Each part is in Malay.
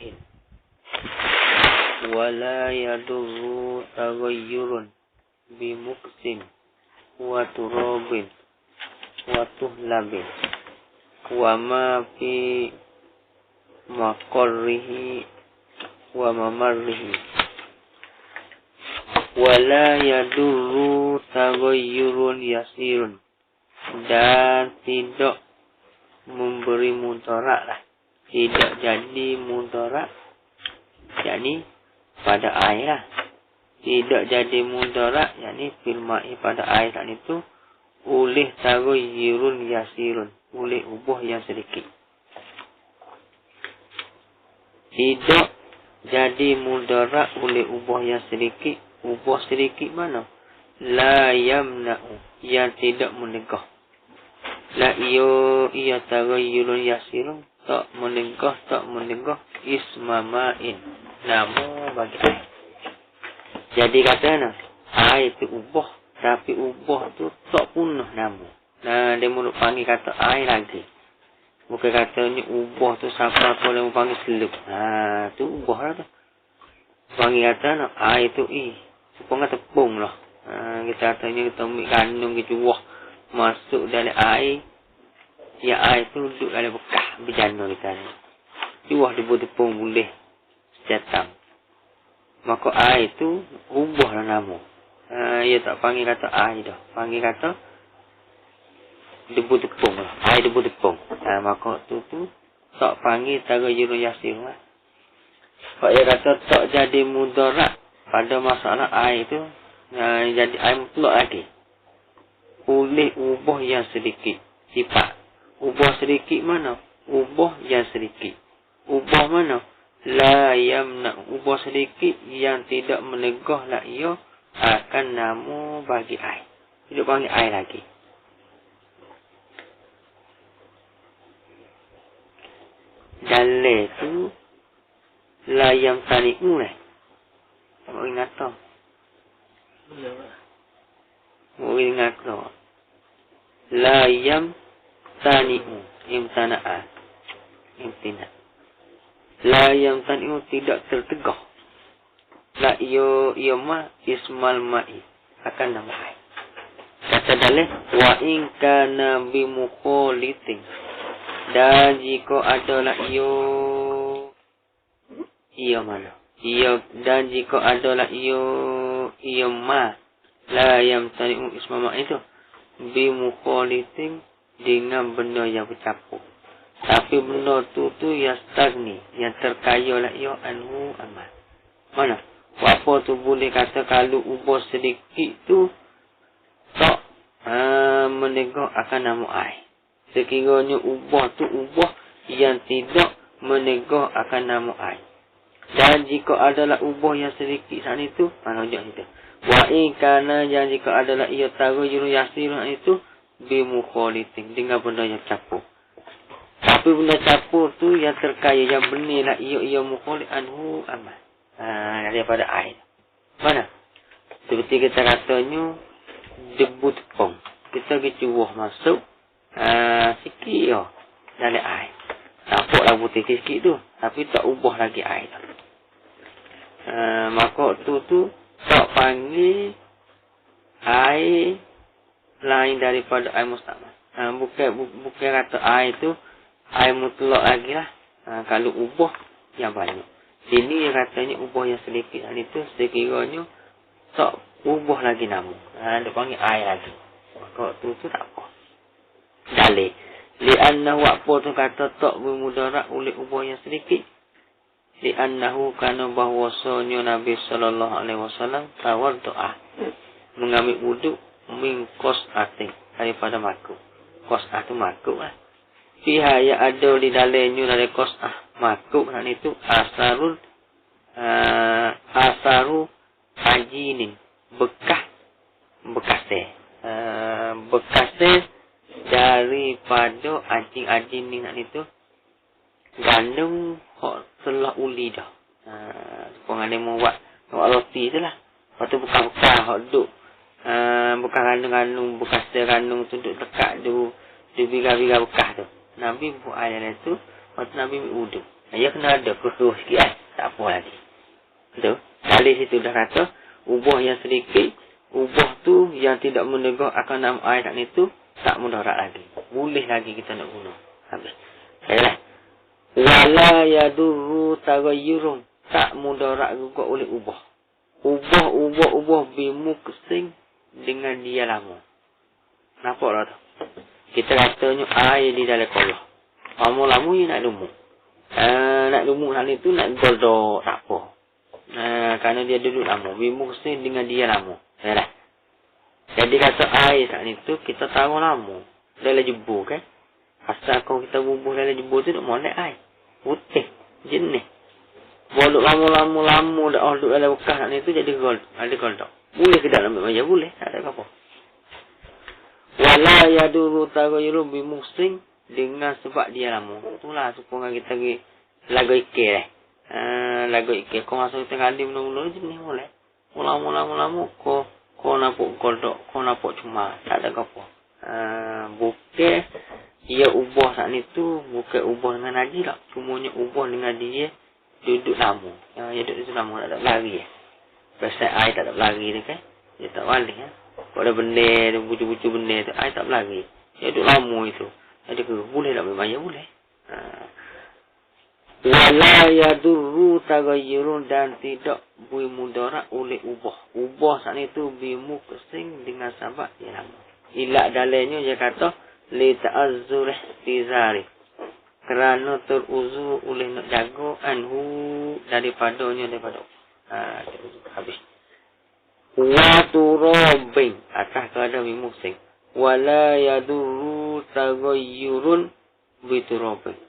ma'in. Wala yadurru taghayyurun bimuksim wa turabin wa tuhlabin wa ma fi maqarrihi wa mamarrihi. Wala yadurru taghayyurun yasirun, dan tidak memberi mudarat lah, tidak jadi mudarat, yakni pada air lah, tidak jadi mudarat, yakni fil ma'i pada air kan itu, oleh taghayyurun yasirun, oleh ubah yang sedikit. Tidak jadi mudarat oleh ubah yang sedikit. Ubah sedikit mana? La yamna'u, yang tidak menegah. La iya taghayyurun yasirun, tak menegah isma ma'in, nama bagi air. Jadi katanya air itu ubah, tapi ubah tu tak punah nama. Nah, dia mau panggil kata air lagi. Bukan katanya ubah tu siapa tu dia mau panggil selup. Nah, tu ubah lah tu. Panggil katanya air tu supaya tepung lah. Kita katanya kita ambil kandung kita wah masuk dalam air. Ya air tu duduk dalam bekas berjana kita ni. Cuah dia tepung boleh sejatam. Maka air tu ubahlah nama. Ia tak panggil kata air dah. Panggil kata debu tepung lah. Air debu tepung. Maka tu tak panggil taghayyurun yasir lah. Kalau ia kata tak jadi mudarat pada masalah air tu, jadi air mutlak lagi. Oleh ubah yang sedikit. Sifat. Ubah sedikit mana? Ubah yang sedikit. Ubah mana? La yamna. Ubah sedikit yang tidak menegah lah ia akan nama bagi air. Tidak panggil air lagi. Dalil tu la yam tani'u lah. Mau ingat tau. Mau ingat tau. La yam tani'u. Imtana'a. Imtina. La yam tani'u tidak tertegah. La iyo ma ismal ma'i. Akan nama air. Kata dalil. Wa in kana bimukholitin. Dan jika adalah iyo mana? Dan jika adalah iyo ma la yam tani'u isma ma itu bimukholitin, dengan benda yang bercampur. Tapi benda tu yastagni, yang terkaya lah ia anhu amal. Mana? Apa tu boleh kata kalau ubah sedikit tu tak menegak akan nama air. Sekiranya ubah tu ubah yang tidak menegak akan nama air. Dan jika adalah ubah yang sedikit saat itu, mana ujak situ. Wa ikana, yang jika adalah ia taghayyurun yasirun itu bimukholitin, dengan benda yang campur. Tapi benda campur tu yang terkaya, yang benih lah ia mukholit anhu amal. Daripada air. Mana? Seperti kita katanya debu tepung. Kita cuah masuk sikit je dalam air. Nampaklah putih sikit tu, tapi tak ubah lagi air tu. Maka tu tak panggil air lain daripada air mustakmal. Bukan kata air tu air mutlak lagi lah. Kalau ubah yang banyak. Sini yang katanya ubah yang sedikit. Itu sekiranya tak ubah lagi nama. Dia panggil air lagi. Maka tu tak apa. Dalil. Li'annahu apa tu kata tak bermudarat oleh ubah yang sedikit. Li'annahu kana bahwasanya Nabi sallallahu alaihi wasallam tawaddu'a, mengambil wuduk min qas'atin, daripada makuk. Qas'ah tu makuk lah. Fiha ya ada di dalamnya dari qas'ah makuk, dan itu asaru ajinin, bekas daripada anjing-anjing ni nak itu gandum hok telah uli dah. Pengadai mau buat roti tu lah. Lepas tu bekas-bekas hok duk bekas gandung bekas gandung tu duk dekat tu biga-biga bekas tu. Nabi buat air tu, lepas tu Nabi wuduk. Ya kena ada kurus sikit tak apa lagi. Betul? Dalil situ dah kata, ubah yang sedikit, ubah tu yang tidak menegak akan nama air tak itu, tak mudarat lagi. Boleh lagi kita nak guna. Habis. Baiklah. Wala yadurru tagayyurun. Tak mudarat juga oleh ubah. Ubah bimuksin dengan dia lama. Nampak tak tu? Kita katanya air di dalam kolah. Lama-lama dia nak lumuk. Nak lumuk hal itu nak goldok tak apa. Kerana dia duduk lama. Bimuksin dengan dia lama. Yalah. Jadi kata air saat itu kita taruh lama. Dalam jebur kan. Asal kalau kita bubuh dalam jebur tu nak molek air. Putih. Jenis. Bolok lama dah duduk dalam bekas saat itu jadi gold. Ada goldok. Boleh ke dalam ambil maya? Boleh. Tak ada apa-apa. Wala yaduru tagayyuru bimuksin dengan sebab dia lama. Itulah supaya kita pergi lagu ikir lagu ikir. Kau masuk kita kali mula-mula jenis boleh. Lama-lama kau nampak goldok. Kau nampak cuma. Tak ada apa. Bukan dia ubah saat itu. Bukan ubah dengan Haji tak. Cumanya ubah dengan dia duduk lama. Dia duduk lama tak ada lari. Pasal air tak ada lari tu kan. Dia tak balik Kalau ada benda tu, bucu-bucu benda tu, air tak berlari. Dia duduk lama itu. Jadi boleh tak bermaya? Boleh. Wala yadurru tagayyurun dan tidak bermudarat oleh ubah. Ubah saat itu bimuksin dengan sebab dia lama. Ilak dalanya dia kata li ta'azzur ihtizari. Kerana teruzu oleh nak jaga anhu daripada habis. Wa turabin atas keadaan bimuksin. Wala yadurru tagayyurun biturabin.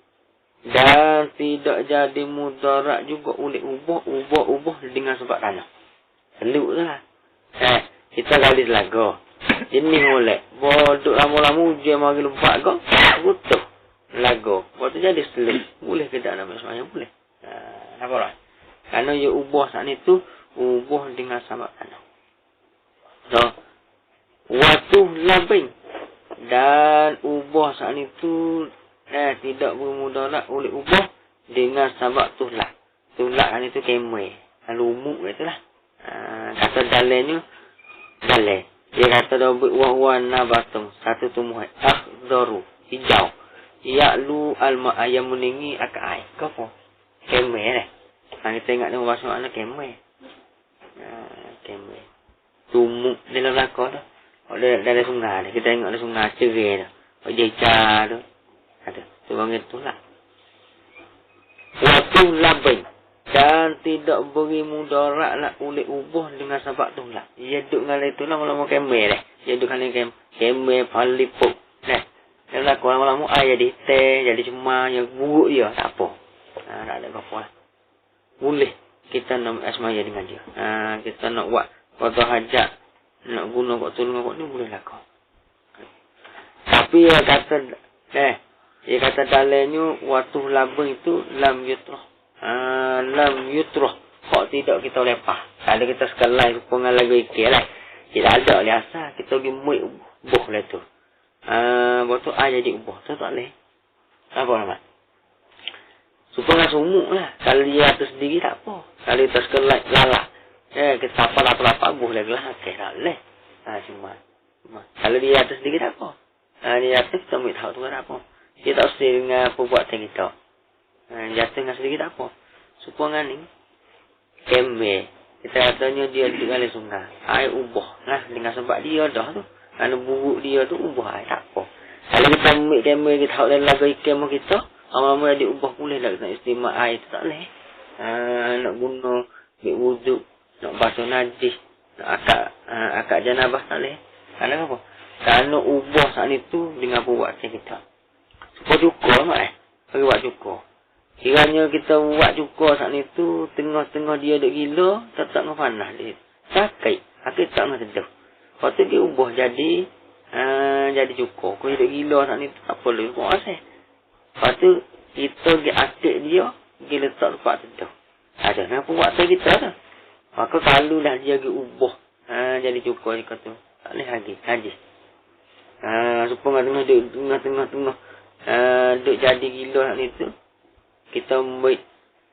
Dan tidak jadi mudarat juga oleh ubah dengan sebab tanah. Seluk lah. Kita gali telaga. Ini boleh. Bodok lama-lama ujian mari lebat kau. Butuh. Laga. Waktu jadi seluk. Boleh ke tak nama semuanya? Boleh. Apa lah? Kerana ia ubah saat itu. Ubah dengan sebab tanah. So. Waktu labing. Dan ubah saat itu. Tidak bermudarat oleh ubah dengan sebab tulak. Tulak kan itu kemai. Lumuk itulah. Kata dalenya. Dalai. Dia kata dah wahwana batung. Satu tumbuhan. Akhdaru. Hijau. Ya'lu alma ayam meninggi akan air. Kau apa? Kemai lah. Kita ingat nama bahasa makna kemai. Kemai. Tumuk dalam belakang tu. Dalam sungai. Kita tengok dalam sungai cerai tu. Jejar tu. Ada. Tu panggil tulak. Waktu labing. Dan tidak beri mudarat lah oleh ubah dengan sebab tulak. Ia duduk dengan itu lama-lama kemai lah. Ia duduk dengan kemai palipuk. Dalam aku lama-lama air jadi teh, jadi cuma yang buruk dia. Tak apa. Tak ada apa-apa lah. Boleh kita nak asmaya dengan dia. Kita nak buat waktu hajat. Nak guna kau tolong kau ni boleh lah kau. Tapi dia kata, dia kata dalanya waktu labang itu lam yutroh. Lam yutroh. Kok tidak kita lepah. Ada kita sekalai pengal lagu ikir lah. Tidak ada oleh asal. Kita pergi muik buh lah tu. Waktu air jadi ubah. Tu tak boleh. Apa nama? Supaya sumuk lah. Kalau dia atas sendiri tak apa. Kalau kita sekalai lalak. Kita tapal atau lapak buh lagi lah. Okay, tak boleh. Cuma. Kalau dia atas sendiri tak apa. Dia atas kita ambil tahu tu tak apa. Dia tak usah dengan perbuatan kita. Jatuh dengan sedikit tak apa. Supaya ni. Kembe. Kita katanya dia duduk dalam sungai. Air ubah lah. Dengan sebab dia dah tu. Kerana buruk dia tu ubah air. Tak apa. Kalau kita ambil kembe kita tahu dalam lagu ikan kita. Lama-lama dia ubah boleh lah. Kita nak istimewa air tu tak boleh. Nak guna. Ambil wuduk. Nak basuh najis. Nak akak janabah tak boleh. Kerana apa? Kerana ubah saat itu dengan perbuatan kita. Supaya cukur mak Bagi buat cukur. Kiranya kita buat cukur saat itu. Tengah-tengah dia duk gila. Tak nak panas dia. Sakit. Sakit tak nak sedap. Lepas tu dia ubah jadi. Jadi cukur. Kalau duk gila saat itu. Tak perlu. Kau asal. Lepas tu. Kita pergi akik dia. Pergi letak tempat sedap. Ada. Kenapa buat kita tu? Maka kalau dah dia pergi ubah. Jadi cukur dia kata. Tak boleh lagi. Haji. Supaya tengah-tengah. Duk jadi gila saat itu. kita ambil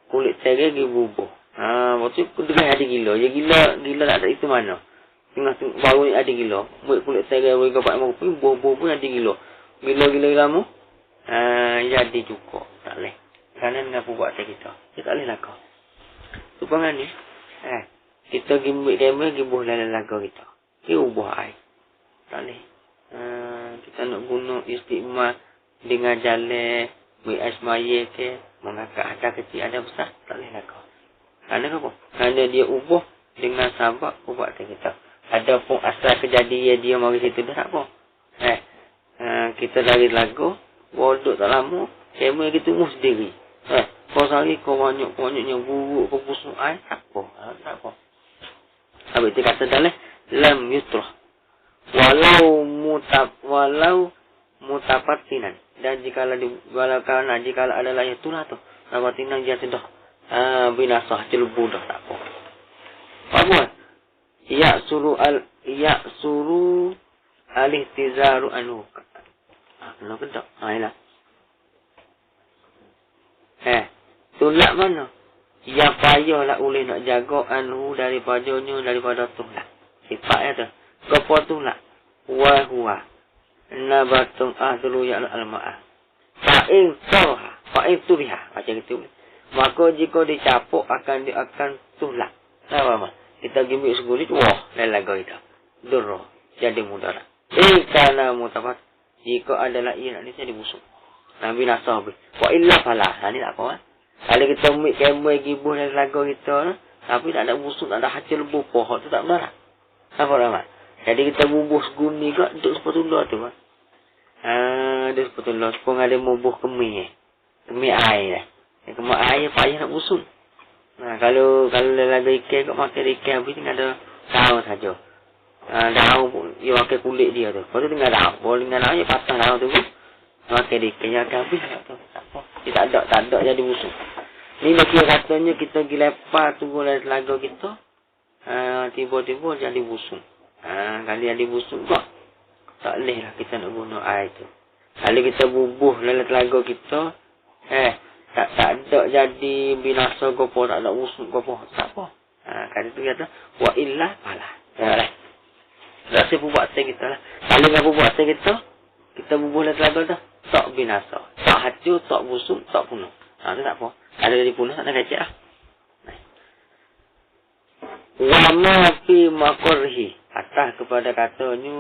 kulit terai pergi bubuh. Lepas tu dengar ada gila. Ya gila tak ada itu mana. Tengah baru ni ada gila. Ambil kulit terai pergi kapak mau pergi bubuh pun ada gila. Gila lama. Jadi cukup. Tak boleh. Kerana dengan perbuatan kita. Kita tak boleh lakukan. Supangan ni. Kita pergi ambil kamera pergi bubuh dalam lagu kita. Dia ubah air. Tak boleh. Kita nak guna istiqmal dengan jalan air semaya ke, mengangkat ada kecil ada besar, tak boleh lakukan. Kerana apa? Kerana dia ubah dengan sabab perbuatan kita. Ada pun asal kejadian dia mari situ dah tak apa. Kita dari lagu, bodoh tak lama, kamera kita tunggu sendiri. Kau sehari kau banyak-banyaknya buruk kau busuk air, tak apa. Tak apa. Habis itu kata dalam lam yutrah. Walau mutapatinan. Dan jika adalah itulah tu. Mutapatinan dia sudah binasa celubu dah tak apa. Apa? Ya suru al-ihtizaru anhu. Kena kedak. Ialah. Tulak mana? Ya payahlah oleh nak jaga anhu daripada tulak. Sifatnya tu. Gapa tulak? Wa huwa nabatun ahdulu ya'la al-ma'ah. Fa'in turiha. Macam itu. Maka jika dicapuk akan tulak. Apa? Kita gimik segulit. Wah. Lelaga itu. Durra. Jadi mudarat. Kerana mutabat. Jika adalah ia nak jadi busuk. Nabi nasah habis. Wa illa falah. Ini tak apa. Kalau kita ambil kamera gibuh dan lagu kita. Tapi tak ada busuk. Tak ada hasil lebuh. Pohon tu tak benar. Apa nama? Jadi kita bubuh seguni ke. Duduk sepatullah tu. Duduk sepatullah. Sepung ada bubuh kemih. Kemih air. Kemih air payah nak busuk. Kalau lagu ikan kat makan ikan habis tinggal ada daun saja. Daun pun dia pakai kulit dia tu. Lepas tu tinggal daun. Boleh tinggal daun dia patah daun tu pun. Makan ikan yang akan habis tu. Tak apa. Dia tak ada jadi busuk. Ni nak kira katanya kita pergi lepas tunggu lagu kita. Tiba-tiba jadi busuk. Kali jadi busuk kok. Tak boleh lah kita nak guna air tu. Kalau kita bubuh dalam telaga kita. Tak ada jadi binasa gopo. Tak ada busuk gopo. Tak apa. Kali tu kata. Wa illa falah. Rasa perbuatan kita lah. Kalau dengan perbuatan kita. Kita bubuh dalam telaga tu. Tak binasa. Tak hancur. Tak busuk. Tak punuh. Itu tak apa. Kalau jadi punuh tak ada lecet lah. Wa ma fi maqarhi. Atas kepada katanya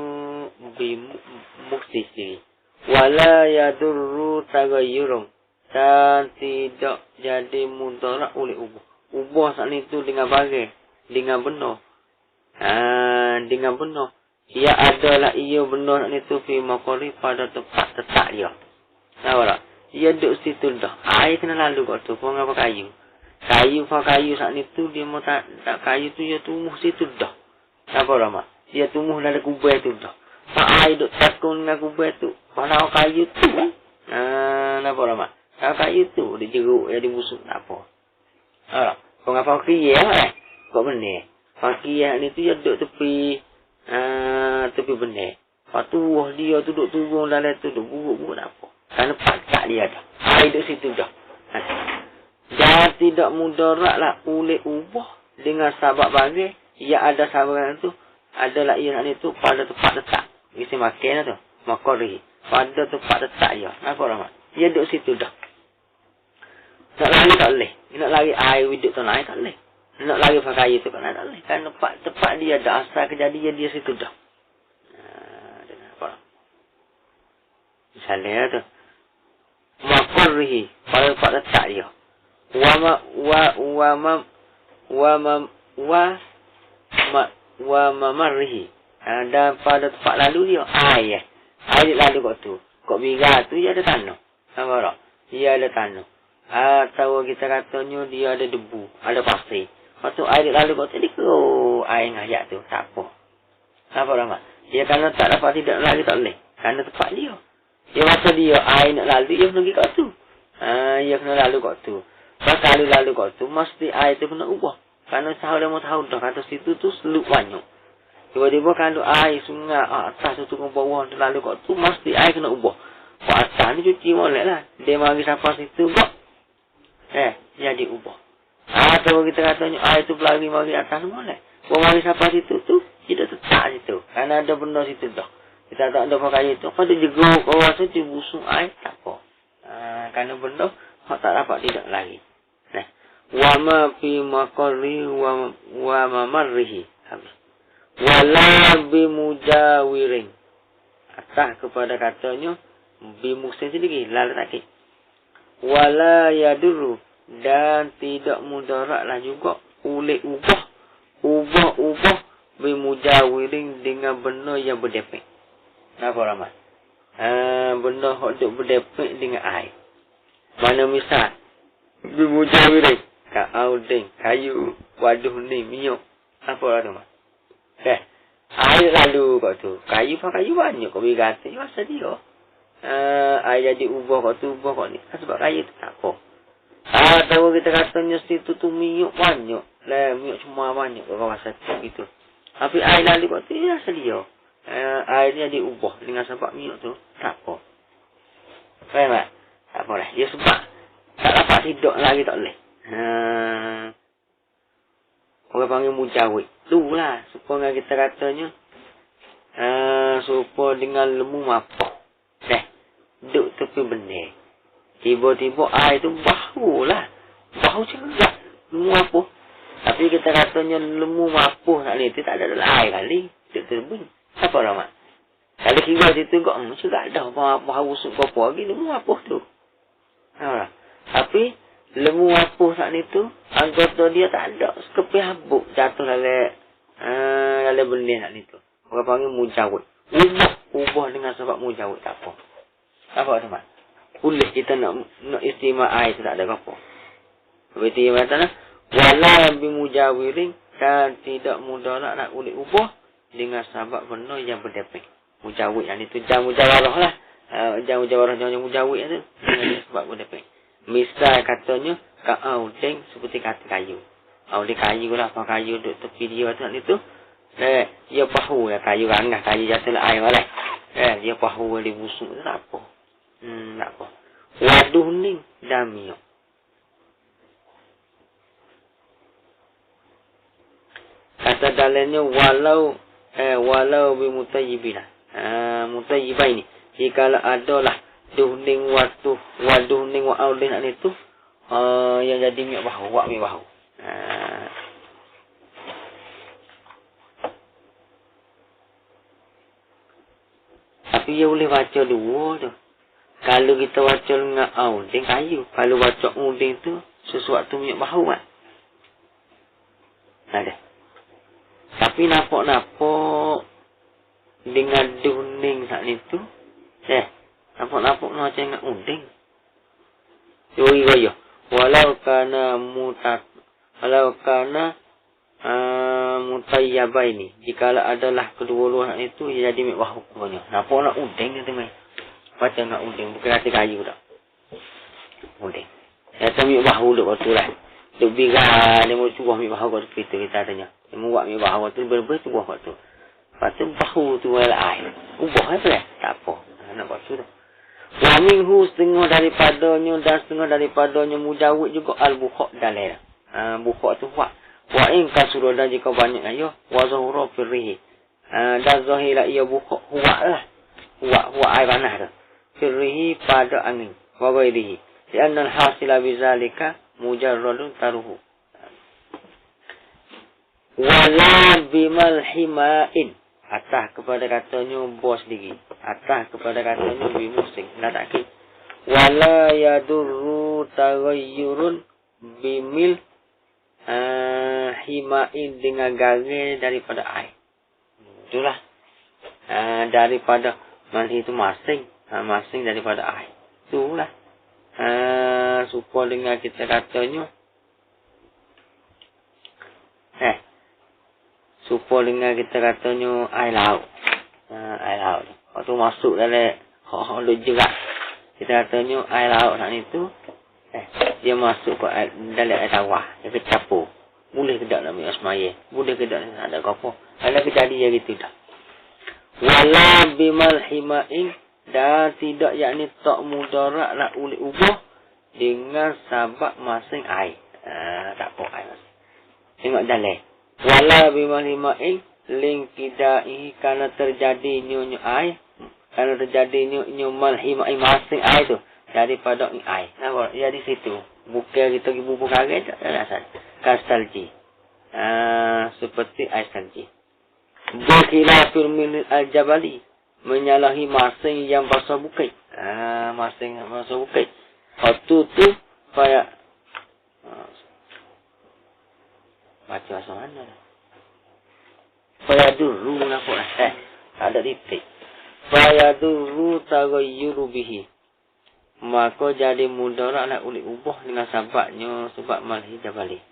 muksisi. Wala yadurru tagayyurun. Dan tidak jadi mudarat oleh ubah. Ubah saat itu dengan bagai. Dengan benar. Dengan benar. Ia adalah ia benar saat itu fi maqarhi pada tempat tetap dia. Tahu tak? Ia duduk situ dah. Air kena lalu kat tu. Pun apa kayu. Kayu saat itu dia mau tak kayu tu dia tumbuh situ dah. Apa Rama? Dia tumbuh dalam kubur tu dah. Pak air duk takun dengan kubur tu. Kalau kayu tu. Apa Rama? Kalau kayu tu dia jeruk jadi busuk tak apa. Kau ngapa fakir kau benar. Fakir ni tu dia duduk tepi benar. Lepas tu dia tu duduk turun dalam tu duduk buruk tak apa. Kerana pakak dia dah. Air duduk situ dah. Dan tidak mudarat lah oleh ubah dengan sabab bagai. Ia ada sabaran tu. Adalah ia nak itu pada tempat letak. Isi makan lah tu. Makori. Pada tempat letak dia. Apa orang? Ia duduk situ dah. Nak lari tak boleh. Nak lari air hidup tu naik tak boleh. Nak lari pakai itu kan tak boleh. Kan tempat dia dah. Asal kejadian dia situ dah. Apa? Misalnya tu. Makori. Pada tempat letak dia. Wa mamarrihi. Dan pada tempat lalu dia air lalu kat tu. Kat bira tu dia ada tanah. Nampak tak? Dia ada tanah. Atau kita katanya dia ada debu, ada pasir. Lepas tu air lalu kat tu dia keruk air ngayak tu. Tak apa. Nampak tak? Dia kerana tak dapat tidak lalu tak boleh. Kerana tempat dia. Dia masa dia air nak lalu dia kena pergi kat tu. Dia kena lalu kat tu. Kalau lalu kat tu, mesti air tu kena ubah. Kerana sahur dia mau tahu dah. Kata situ tu seluk banyak. Tiba-tiba kalau air sungai atas tu turun bawah tu lalu kat tu, mesti air kena ubah. Kat atas ni cuci molek lah. Dia mari sampai situ kok. Jadi ubah. Atau kita katanya air tu pelari mari atas boleh. Kalau mari sampai situ tu, kita tetap situ. Karena ada benda situ dah. Kita tak ada pakai itu. Kalau dia jeguk ke bawah situ, busuk air, tak apa. Karena benda, hak tak dapat tidak lagi. Nah. Wa ma fi maqarri wa mamarrihi. Habis. Wala bimujawirin. Atas kepada katanya, bimusin sendiri, lalat lagi. Wala yadurru. Dan tidak mudaratlah juga oleh ubah bimujawirin dengan benda yang berdepek. Apa ramai? Benda yang berdepek dengan air. Mana misal? Bimujawirin. Ka'auding, kayu, waduh ni, minyak. Apa ramai? Air lalu kat tu. Kayu banyak. Kau beri kata, masa dia. Air jadi ubah kat tu, ubah kat ni. Sebab kayu tu tak apa. Tahu kita katanya situ tu minyak banyak. Minyak cuma banyak kat kawasan tu gitu. Tapi air lalu kat tu, masa dia. Air ni jadi ubah dengan sebab minyak tu. Tak apa. Faham tak? Tak apa lah. Dia sebab tak dapat tidur lagi tak boleh. Orang panggil mujawid. Itulah. Supaya kita katanya. Supaya dengan lemu mapah. Duduk tepi benih. Tiba-tiba air tu bau lah. Bau cerak. Lemu mapah. Tapi kita katanya lemu mapah nak ni. Dia tak ada dalam air kali. Duduk tepi. Apa ramai? Kalau kira situ kok. Cerak dah. Bau busuk apa lagi. Lemu mapah tu. Tapi. Lemu mapah saat ni tu, anggota dia tak ada. Sekepi habuk jatuh dalam benih saat ni tu. Orang panggil mujawid. Ubah dengan sebab mujawid. Tak apa. Apa teman? Boleh kita nak istimewa air tu tak ada apa. Berarti yang kata lah. Wala bimujawirin. Dan tidak mudarat nak boleh ubah. Dengan sebab benda yang berdepek. Mujawid yang itu. Jangan mujawarah lah. Jangan mujawarah jangan mujawid tu. Dengan sebab berdepek. Misal katanya ka'audeng seperti kata kayu. Audeng kayu lah. Apa kayu duduk tepi dia tu. Dia pahu lah kayu rangah. Kayu jatuh lah air lah. Dia pahu dia busuk. Tak apa. Tak apa. Waduh ni damiak. Kata dalamnya walau bimutayyibina. Mutayyibah ini. Jikalau adalah duhning waduhning wa audin itu yang jadi minyak bahu, wak minyak bahu. Tapi dia boleh baca dua tu. Kalau kita baca dengan audin kayu, kalau baca audin tu sesuatu minyak bahu kan. Ada. Tapi nampak dengan duhning saat itu, nampak macam dengan unding. Curi gaya. Walau kana mutayyabah ini. Jikalau adalah kedua-dua itu, ia jadi mikwah hukumnya. Nampak nak unding tu mai. Macam nak unding. Bukan hati kayu tak. Unding. Ya tu mikwah duduk waktu lah. Duduk bigar. Dia mau cuba mikwah waktu itu kita tanya. Dia mau buat mikwah waktu berbeza cuba waktu. Lepas tu bahu tu wala air. Ubah apa lah? Tak apa. Nak buat tu dah. Wa minhu setengah daripadanya dan setengah daripadanya mujawid juga al-bukhak dalil. Bukhak tu wa in kasura dan jika banyak ayo wa zahura firrihi. Dan zahira ia bukhak huwa lah. Huwa air panas tu. Firrihi pada angin. Wa ghairihi. Lianna al-hasila bizalika mujarradun taruhu. Wala bimal himain. Atas kepada katanya bos diri. Atas kepada katanya bimusing. Nak tak kira. Wala yadurru taghayyurun bimil himain dengan garis daripada air. Itulah. Daripada masing itu masing. Masing daripada air. Itulah. Supaya dengan kita katanya. Supaya dengan kita katanya air laut. Air laut. Waktu masuk dalam hak jerak. Kita katanya air laut nak itu. Dia masuk ke dalam air tawar. Dia kecapur. Boleh ke tak nak ambil asmaya? Boleh ke tak nak ada apa? Ada kejadian gitu dah. Wala bimal himain. Dan tidak yakni tak mudarat lah oleh ubah. dengan sabab masing air. Tak apa air masing. Tengok dalam. Wala bimalimain ling kidai karena terjadi nyonya air. Karena terjadi nyonya malhimai masing air tu. Daripada air. Nampak? Jadi situ. Bukan kita pergi bubuk air tu. Asal. Kasalji. Seperti air salji. Berkhilafil min al-jabali. Menyalahi masing yang basah bukit. Masing yang basah bukit. Waktu tu, payah. Baca asal mana? Payah dulu nampak lah. Ada titik. Payah dulu tagayyuru bihi. Maka jadi mudarat nak uli ubah dengan sebabnya. Sebab malhi jabali.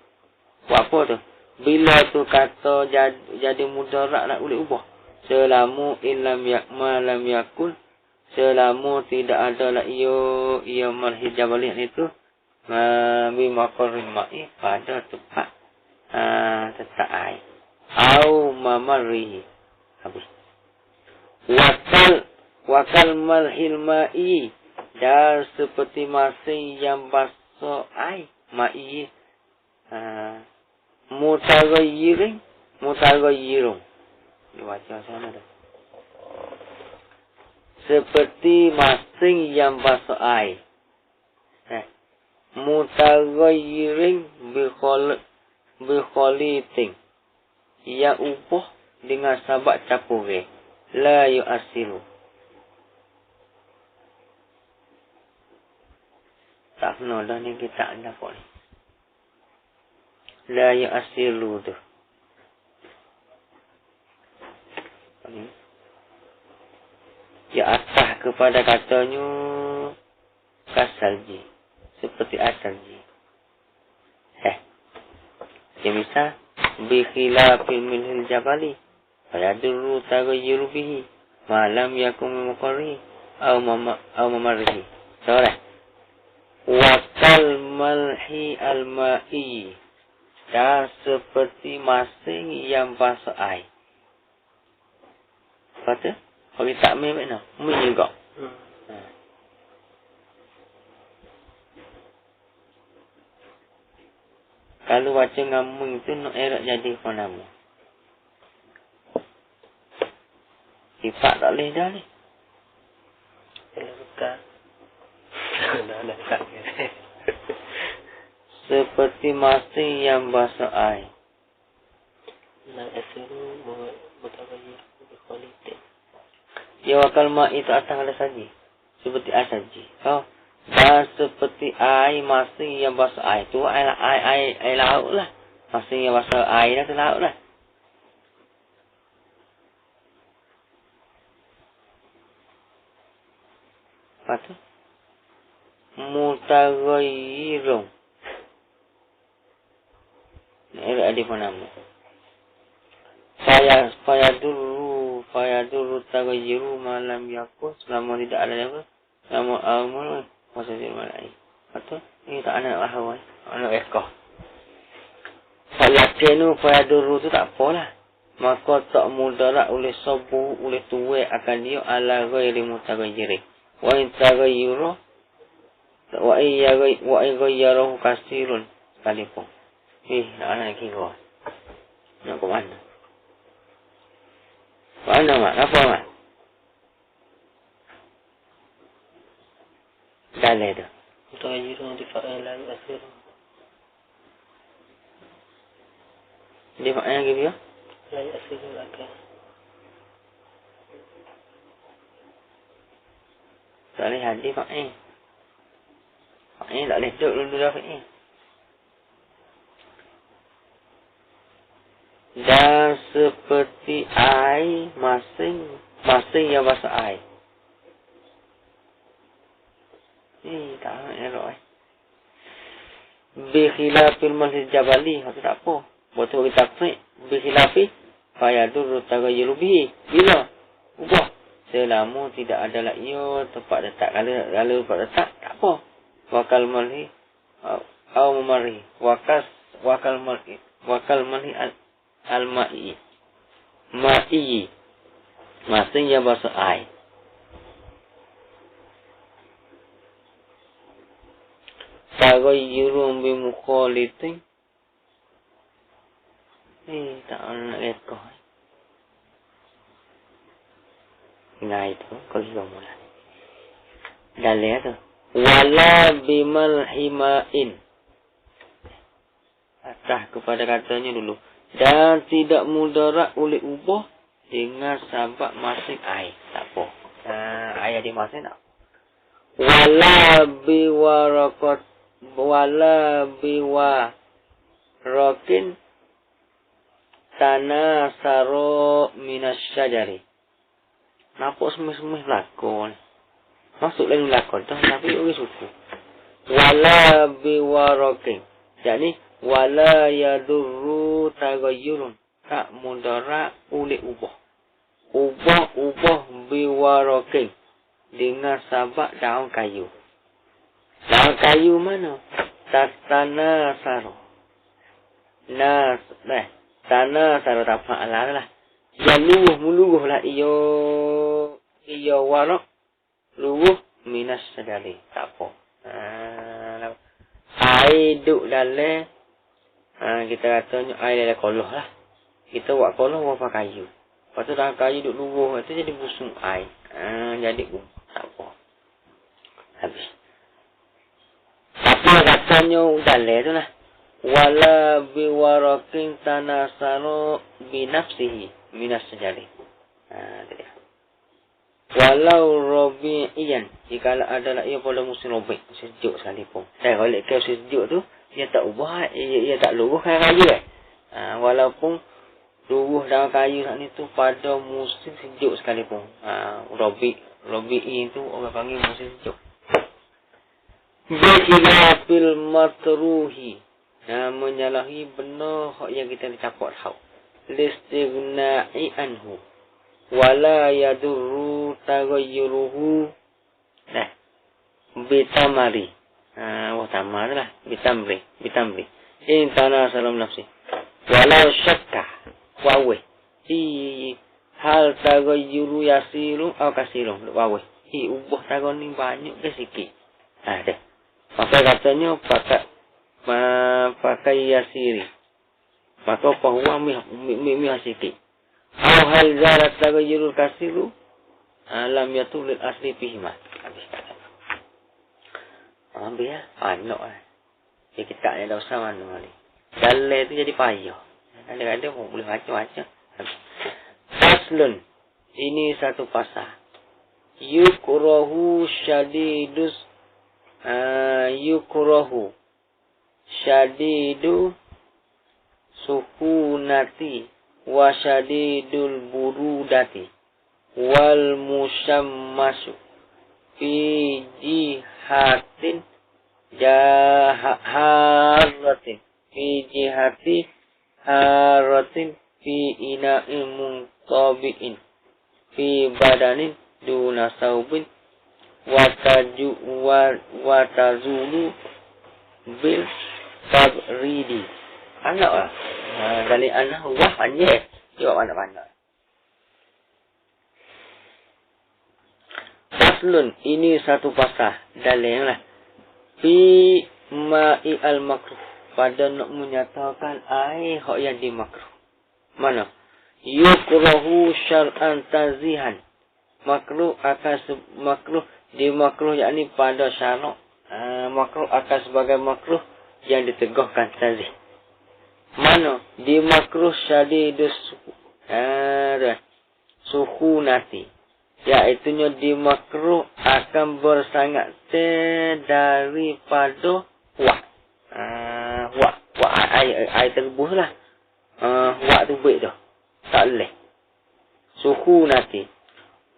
Buat apa tu? Bila tu kata jadi mudarat nak uli ubah. Selama ilam yakma lam yakul. Selama tidak ada lah ia malhi jabali itu. Bimakar ma'i pada tempat. Tetap air. Au mamarihi. Habis. Wakal malhil ma'i. Dan seperti masing yang basah air. Ma'i. Mutaghayyirun. Dibaca sana dah. Seperti masing yang basah air. Mutaghayyirun bikhalitin. Yang ubah dengan sabab campur. La yu'asiru. Tak kena dah ni kita tak dapat ni. La yu'asiru tu. Ya atas kepada katanya kasalji. Seperti asalji. Dia misal bi khilafil minhil jabali fayadurru tagayyuru bihi ma lam yakun muqarri aw mamarihi. Sorry. Wakal malhi al-ma'i. Dan seperti masing yang basah air. Kata? Kalau tak main mana? Main juga. Kalau baca ngamung tu nak erat jadi nama. Sifat tak boleh dah ni. Bukan. Seperti masing yang basah air. La asiru mutaghayyir bikhalitin. Ya wakal ma' itu atas ada saji. Seperti asaji. Dan seperti air masing yang basah air. Tu air laut lah. Masing yang basah air dah tu laut lah. Apa tu? Mutaghayyirun. Ini ada pun nama. Fayaduru tagayyuru malam yakun. Selama tidak ada apa. Selama amal. Maksudnya malai. Atau ini tak anak ahawai. Anak ekor. Fayadenu fayaduru tu tak apalah. Maka tak mudarat oleh sabu, oleh tuwe akan dia ala ghairi mutaghayyiri. Wa in taghayyuru. Wa ghayyarahu kasirun. Sekalipun. Nak anak kira. Nak ke mana? Mana mak? Apa mak? Dalai dah. Mutaghayyirun difa'il la yu'asiru. Dia maknanya gitu ya? La yu'asiru laka. Tak boleh hadis maknanya. Maknanya tak boleh duduk dulu dah maknanya. Dan seperti air masing yang basah air. Tak nak elok Bi khilafil masjid jabali. Itu tak apa. Buat tu kita tafsir. Bi khilafi. Fayadurru tagayyuru bihi. Bila? Ubah. Selama tidak ada lagi tempat letak. Kalau tempat letak, tak apa. Wakal malhi. Au memari. Wakal malhi al-ma'i. Ma'i. Masing yang basah air. Taghayyurun bi mukhalitin. Tak nak rekod. Nah itu kalau mula. Dalil tu. Wala bimal himain. Atas kepada katanya dulu. Dan tidak mudarat oleh ubah dengan sabab masing air. Tak apa. Air di masing tak. Wala biwarakin tanasaro minas syajari. Nampak semih-semih lakon. Masuk lagi lakon tu. Tapi orang suku. Wala biwarakin. Jadi, wala yadurru taghayyurun. Tak mudarat oleh ubah. Ubah biwarakin. Dengan sabak daun kayu. Daun kayu mana? Tanah saro. Tanah saro tak fa'alah lah. Yang luruh lah iyo warak. Luruh minas sedari. Tak apa. Air duduk dalam. Kita katanya air dalam koloh lah. Kita buat koloh berapa kayu. Lepas tu dalam kayu duduk luruh. Itu jadi busung air. Jadi tak apa. Habis. Apa katanya dalam tu lah. Wala biwarakin tanasaro binafsihi minas sejari. Tadi. Walau robi'iyan. Jika adalah ia pada musim robi'. Sejuk sekalipun. Dan kalau kau sejuk tu. Ia tak ubah. Ia tak luruh kayu walaupun luruh dalam kayu saat ni tu pada musim sejuk sekalipun. Robi'i tu orang panggil musim sejuk. Bikhilafil matruhi. Menyalahi benar yang kita dicapak tahu. Listigna'i anhu. Wala yadurru taghayyuruhu. Bitamari. Tamar lah. Bitamri. Intana salam nafsi. Walau syakka. Wawe. Hal taghayyuru yasiru atau kasiru. Wawe. Ubah tagon ni banyak ke sikit. Deh. Maka katanya pakai yasiri. Maka pahuwa mi sikit. Au hal zarat taghayyurul kasiru lam yatul asli pihima. Habis kata. Ambil ya. Anak lah. Dia kita ni dah usah mana ni. Dalil tu jadi payah. Kadang-kadang boleh macam-macam. Faslun. Ini satu pasal. Yukrahu syadidu sukunati wa syadidul burudati wal musammasu fi jihatin haratin fi ina'in muntabi'in fi badanin duna saubin watazulu bil fabridi. Anak lah. Dari anak wah panjang. Jawab anak-anak. Faslun. Ini satu pasal. Dalil lah. Fi ma'i al-makruh. Pada nak menyatakan air hak yang dimakruh. Mana? Yukrahu syar'an tazihan. Makruh dimakruh yakni pada syarak. Makruh akan sebagai makruh yang ditegahkan tazih. Mana? Dimakruh syadidus suhunati. Iaitunya dimakruh akan bersangat daripada wak. Wak air terbus lah. Wak tu baik tu. Tak boleh. Suhunati.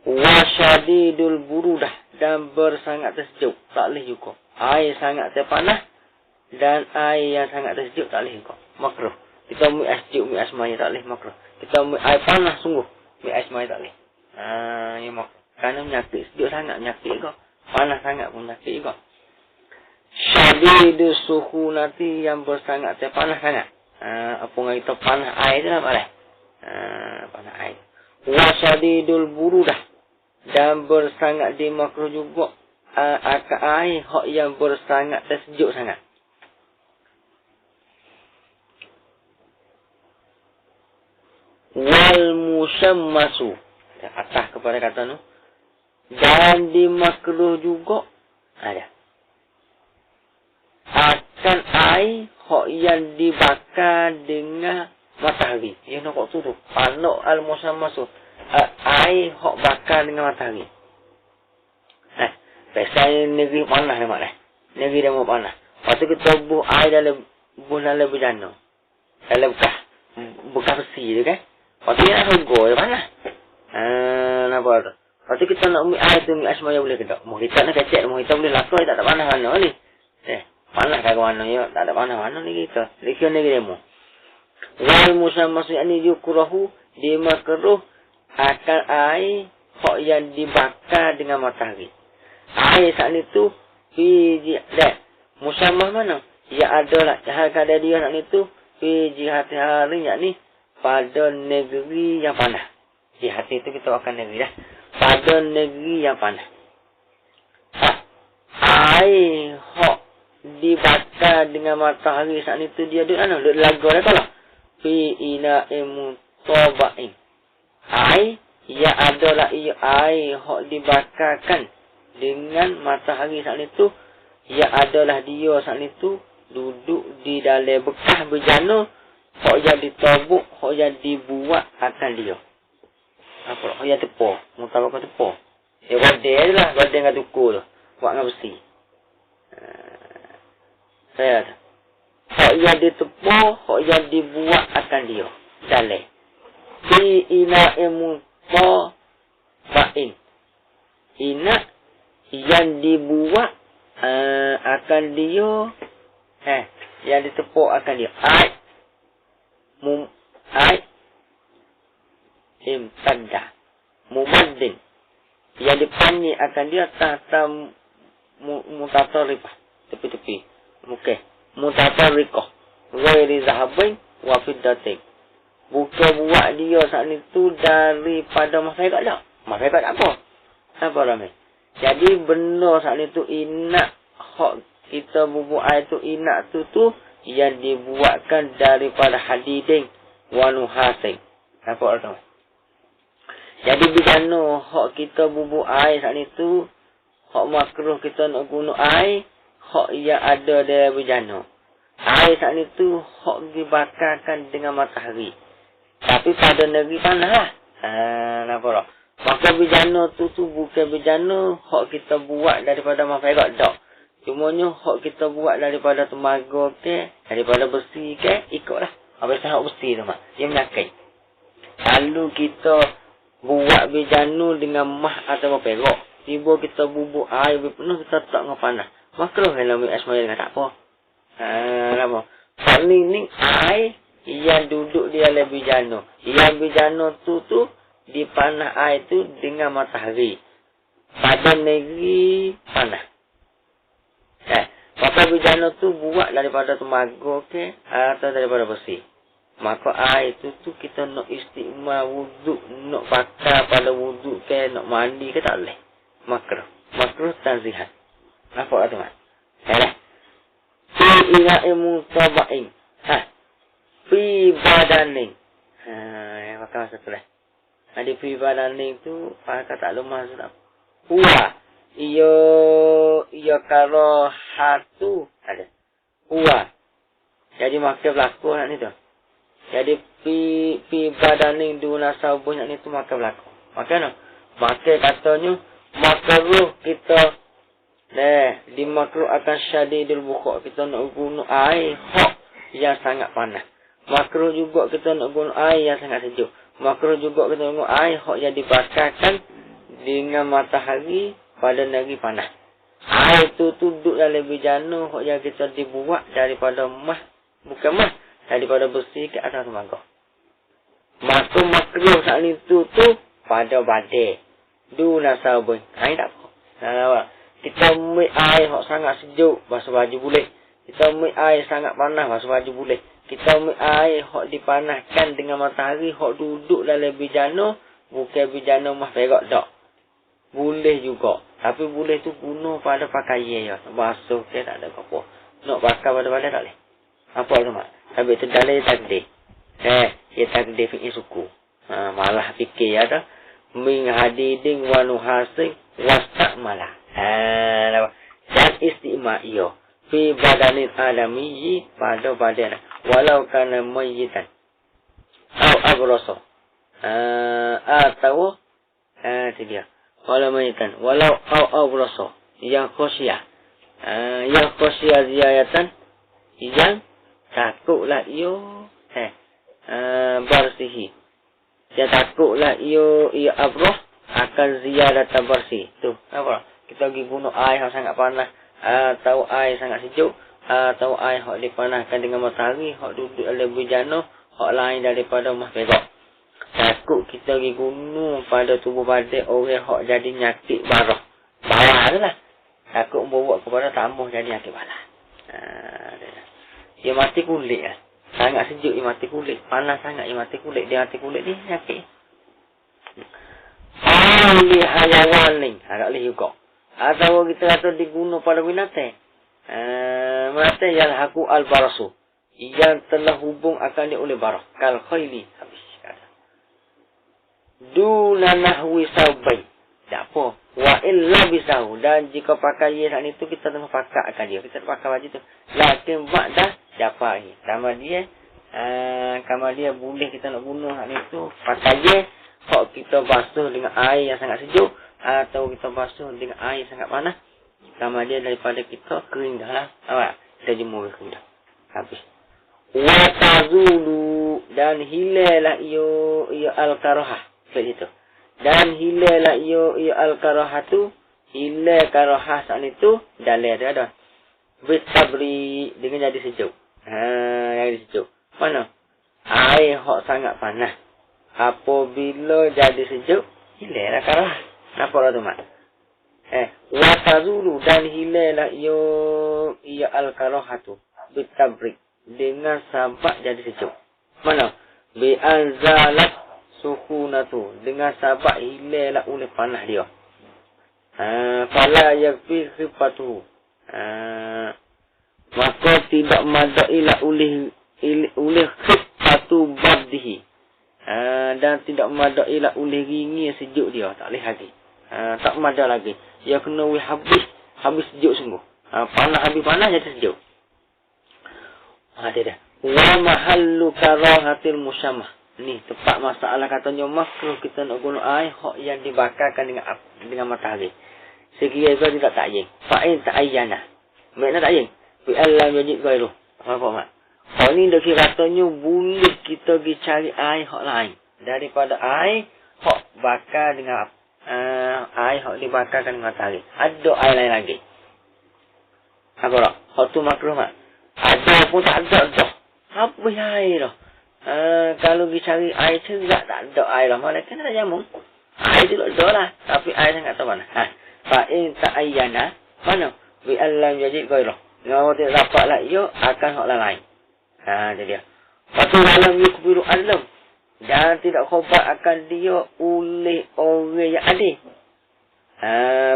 Wasyadidul burudah. Dan bersangat tersejuk. Tak boleh juga. Air sangat terpanas. Dan air yang sangat tersejuk. Tak boleh juga. Makruh. Kita ambil air sejuk. Ambil air semaya. Tak boleh makruh. Kita ambil air panas sungguh. Ambil air semaya tak boleh. Ya makruh. Kerana menyakit. Sejuk sangat menyakit juga. Panas sangat pun menyakit juga. Syadidul suhu nanti yang bersangat terpanas sangat. Apa yang kita panas air tu lah boleh. Panas air. Wasyadidul burudah. Dan bersangat dimakruh juga akan air hak yang bersangat dan sejuk sangat. Wal musammasu. Atas kepada kata tu. Dan dimakruh juga ada. Akan air hak yang dibakar dengan matahari. Yang nak tu tu. Panok al musammasu. Air hak bakar dengan matahari. Biasanya negeri panas ni mak. Negeri dah mau panas. Lepas tu kita buh air dalam bejana. Dalam bekas besi tu kan. Lepas tu dia nak hogor dia panas. Nampak tu. Lepas tu kita nak ambil air tu, ambil asmaya boleh ke tak? Mau kita nak kecek, mau kita boleh lakar, tak ada panas mana ni. Panas kat mana ya? Tak ada panas mana ni kita. Lekir negeri demo. Wal musammasu yani yukurahu dimakruh akan air hak yang dibakar dengan matahari. Air saat itu musamah mana? Ya adalah harga dia saat itu fi jihati yakni pada negeri yang panas. Jihad itu kita akan negeri dah. Pada negeri yang panas. Air hak dibakar dengan matahari saat itu dia duduk mana? Duduk lagu dah kalau. Fi ina'im mutabain. Air ya adalah air hak dibakarkan dengan matahari saat itu, ia adalah dia saat itu duduk di dalam bekas bejana hak yang ditabuk, hak yang dibuat akan dia. Apa? Hak yang tepuk, mutabak tepuk. Wadai lah, wadai dengan tuku tu. Buat dengan besi. Saya tu. Hak yang ditepuk, hak yang dibuat akan dia. Dalam. Fi ina'im mutabain. Ina' yang dibuat akan dia yang ditepuk akan dia imtadda mumaddin yang dipani akan dia tahta mutatarifah tepi-tepi mutatarikah ghairi zahabin wa fiddatin bukan buat dia saat itu daripada masyarakat tak masyarakat apa ramai. Jadi benda saat itu inak hak kita bubuk air tu inak tu yang dibuatkan daripada hadidin wa nuhasin. Nampak tak? Jadi bejana hak kita bubuk air saat itu hak makruh kita nak guna air hak yang ada dalam bejana. Air saat itu hak dibakarkan dengan matahari. Tapi pada negeri panas lah. Nampak tak? Maka bejana tu bukan bejana hak kita buat daripada masyarakat tak. Cumanya hak kita buat daripada temaga ke, daripada besi ke, ikutlah. Habis hak besi tu mak. Dia menyakit. Lalu kita buat bejana dengan mah atau perak. Tiba kita bubuk air lebih penuh, kita tak dengan panas. Makruh kalau ambil asmaya dengan tak apa. Lama. Hak ni air yang duduk di dalam bejana. Yang bejana tu dipanah air itu dengan matahari. Pada negeri panas. Maka bejana tu buat daripada temaga ke atau daripada besi. Maka air itu kita nak istiqmal wuduk, nak bakar pada wuduk ke, nak mandi ke tak boleh. Makruh tanzihan. Nampak tak teman? Salah. Fi ina'im mutabain. Fi badanin. Maka satu lah. Ada peribadahan itu, pakai tak lemah sudah. Huwa. Ia kalau hatu. Ada. Huwa. Jadi makan berlaku nak ni tu. Jadi peribadahan ini dua sabuh nak ni tu makan berlaku. Makan no? Makan katanya, makruh kita. Dimakruh akan syadidul bukhak. Kita nak guna air hak yang sangat panas. Makruh juga kita nak guna air yang sangat sejuk. Makruh juga kita tengok air hak yang dibakarkan dengan matahari pada negeri panas. Air tu duduk dalam bejana hak yang kita dibuat daripada bukan daripada besi ke atas temaga. Maka makruh saat itu pada badai. Duna sabun. Air tak apa. Kita ambil air hak sangat sejuk, basuh baju boleh. Kita ambil air sangat panas, basuh baju boleh. Kita ambil air hak dipanaskan dengan matahari, hak duduk dalam bejana, bukan bejana perak tak. Boleh juga. Tapi boleh tu guna pada pakaian ya. Basuh ke tak ada apa. Nak pakai pada tak boleh. Apa tu mak? Habis tu dalil takdir. Ia takdir fi'il suku. Malah fikir ya dah. Min hadidin wa nuhasin wastakmalah. Dan isti'ma iyo. Fi badanil adamiyyi pada badan. Walau kana mayyitan. Atau abrasa. Atau itu dia. Walau mayyitan. Walau abrasa. Yang khosyah. Yang khosyah ziyayatan. Yang takutlah iyo. Barsihi. Dia takutlah ia abrah akan ziyadatan bersih. Tu, apa? Kita pergi guna air yang sangat panas, atau air sangat sejuk, atau air yang dipanaskan dengan matahari, yang duduk dalam bejana, yang lain daripada rumah perak. Takut kita pergi guna pada tubuh badan orang yang jadi nyakit barah. Barah tu lah. Takut membawa kepada tambah jadi nyakit barah. Dia mati kulit lah. Sangat sejuk dia mati kulit. Panas sangat dia mati kulit. Dia mati kulit dia sakit. Ahli hayawan ni. Tak boleh juga. Atau kita kata diguna pada binatang. Binatang yang haku al-barasu. Yang telah hubung akan dia oleh barah. Kal khayli. Habis kata. Duna nahwi sawbai. Tak apa. Wa illa bisahu. Dan jika pakai ia saat itu kita tengah pakai akan dia. Kita pakai baju tu. Lakin ba'dah. Siapa ni? Sama dia. Sama dia boleh kita nak guna hal itu. Pakai dia. Kalau kita basuh dengan air yang sangat sejuk. Atau kita basuh dengan air sangat panas. Sama dia daripada kita kering dah lah. Awak. Kita jemur kering dah. Habis. Watazulu. Dan hilalah ia al-karahah. Begitu. Dan hilalah ia al-karahah tu. Hilal karahah saat itu. Dalil dia ada. Bitabri. Dengan jadi sejuk. Yang sejuk. Mana? Air hok sangat panas. Apabila jadi sejuk, hilanglah karah. Nampak tu mak? Watazulu dan hilanglah ia al-karahatu. Bitabrik. Dengan sabak jadi sejuk. Mana? Bi'anzalat sukunatu. Dengan sabak hilanglah oleh panas dia. Fala yakfi khifatuhu. Maka tidak madailah oleh khifatu baddihi. Dan tidak madailah oleh ringi sejuk dia. Tak boleh lagi. Tak madai lagi. Dia kena habis sejuk sungguh. Panas habis panas jadi sejuk. Dia dah. Wa mahallu karahatil musyamah. Ni tempat masalah katanya makruh kita nak guna air yang dibakarkan dengan matahari. Sekiranya tidak ta'yin. Fa'in ta'ayyana. Makna ta'yin. Fi alam yajid ghairu. Apa mak? Hal ni dah katanya boleh kita pergi cari air hak lain daripada air hak bakar dengan air hak dibakarkan dengan matahari. Ada air lain lagi. Apa tak? Hak tu makruh mak. Ada pun tak ada dah. Apa air dah? Kalau pergi cari air cerak tak ada air lah. Mana kena jamu? Air tu ada lah. Tapi air sangat tak mana. Fa'in ta'ayyana. Mana? Fi alam yajid ghairu. Kalau tidak dapatlah ia akan hak lain. Itu dia. Patu dalam yukbiru alam. Dan tidak khobar akan dia oleh orang yang adil.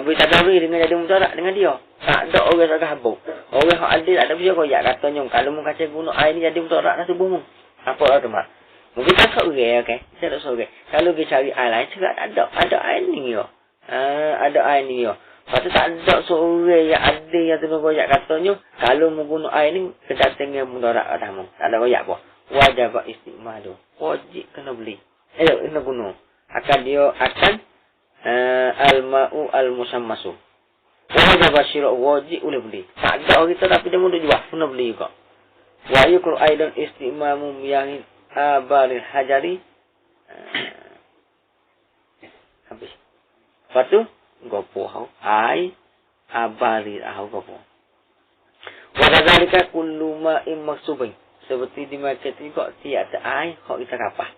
Berita dari dengan jadi mutarak dengan dia. Tak ada orang yang habuk. Orang yang adil tak ada bisa koyak katanya. Kalau mu kacau guna air ni jadi mutarak lah tubuhmu. Apa lah tu mak? Mungkin tak kau orang, okey? Saya tak seorang. Kalau kita cari air lain, cerak tak ada. Ada air ni ya. Ada air ni ya. Lepas tu tak ada seorang yang ada yang tengah koyak katanya. Kalau mu guna air ni, kedatangan mudarat atamu. Tak ada koyak apa. Wajib istiqmah tu. Wajib kena beli. Kena guna. Dia akan al-ma'u al-musammasu. Wajib syirah. Wajib boleh beli. Tak ada orang kita tapi dia mudah jual. Kena beli juga. Wa yukru aidan istimamu yang abaril hajari. Habis. Lepas tu, gopo hau. Ai abaril hau gopo. Wa kadzalika kullu ma'in maksubin. Seperti di market juga tiada air hak kita kapah.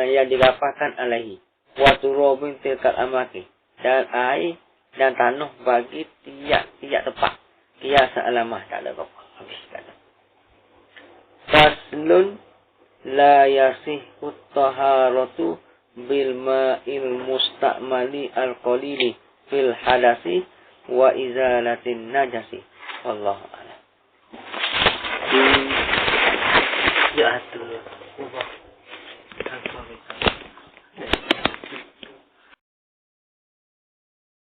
Yang dirapahkan alaihi. Wa turabin tilkal amaki. Dan air dan tanah bagi tiap tempat. Kiasa alamah tak ada gopo. Habis kata. Faslun la yasihhu taharatu bil ma'il musta'mali al-qalili fil hadasi wa izalatin najasi. Wallahu a'lam. Diatur ubah